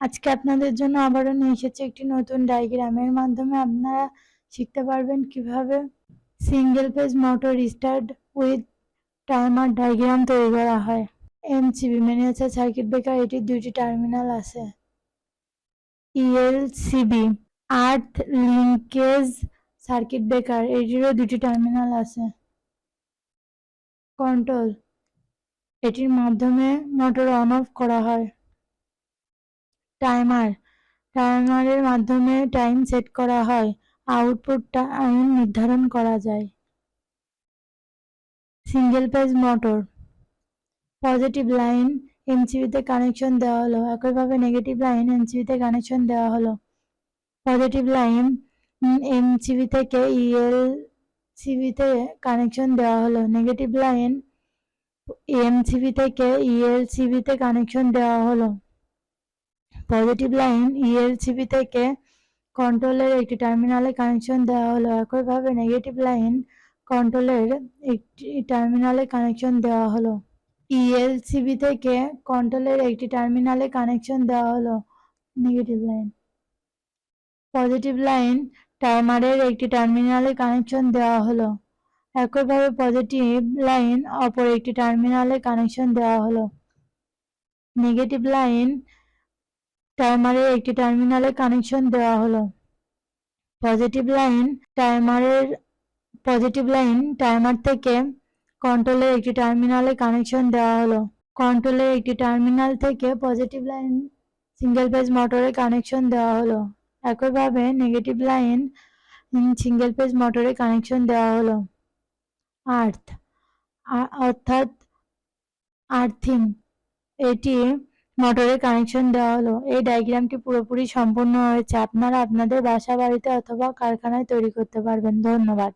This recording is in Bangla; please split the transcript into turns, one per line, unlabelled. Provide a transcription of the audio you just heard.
আজকে আপনাদের জন্য আবারও নিয়ে এসেছি একটি নতুন ডায়াগ্রামের মাধ্যমে আপনারা শিখতে পারবেন কিভাবে single phase motor start with timer diagram তৈরি করা হয়। এমসিবি মিনিয়েচার সার্কিট ব্রেকার, এটির দুইটি টার্মিনাল আছে। ইএলসিবি আর্থ লিঙ্কেজ সার্কিট ব্রেকার, এটিরও দুটি টার্মিনাল আছে। কন্ট্রোল, এটির মাধ্যমে মোটর অন অফ করা হয়। টাইমারের মাধ্যমে টাইম সেট করা হয়, আউটপুট টাইম নির্ধারণ করা যায়। Single phase motor, positive line এমসিবিতে কানেকশন দেওয়া হলো, একইভাবে নেগেটিভ লাইন এমসিবিতে কানেকশন দেওয়া হলো। পজিটিভ লাইন এমসিবি থেকে ইএলসিবিতে কানেকশন দেওয়া হলো, নেগেটিভ লাইন এমসিবি থেকে ইএলসিবিতে কানেকশন দেওয়া হলো। পজিটিভ লাইন ইএলসিবি থেকে কন্ট্রোলের একটি টার্মিনালে কানেকশন দেওয়া হলো, একইভাবে নেগেটিভ লাইন কন্ট্রোলের একটি টার্মিনালে কানেকশন দেওয়া হলো। ইএলসিবি থেকে কন্ট্রোলের একটি টার্মিনালে কানেকশন দেওয়া হলো, নেগেটিভ লাইন। পজিটিভ লাইন টাইমারের একটি টার্মিনালে কানেকশন দেওয়া হলো, একইভাবে পজিটিভ লাইন অপর একটি টার্মিনালে কানেকশন দেওয়া হলো। নেগেটিভ লাইন টাইমারের একটি টার্মিনালে কানেকশন দেওয়া হলো। পজিটিভ লাইন টাইমার থেকে কন্ট্রোলের একটি টার্মিনালে কানেকশন দেওয়া হলো। কন্ট্রোলের একটি টার্মিনাল থেকে পজিটিভ লাইন সিঙ্গেল ফেজ মোটরে কানেকশন দেওয়া হলো, একইভাবে নেগেটিভ লাইন সিঙ্গেল ফেজ মোটরে কানেকশন দেওয়া হলো। অর্থাৎ আর্থিং, এটি মোটরে কানেকশন দেওয়া হলো। এই ডায়াগ্রামটি পুরোপুরি সম্পূর্ণ হয়েছে। আপনারা আপনাদের বাসা বাড়িতে অথবা কারখানায় তৈরি করতে পারবেন। ধন্যবাদ।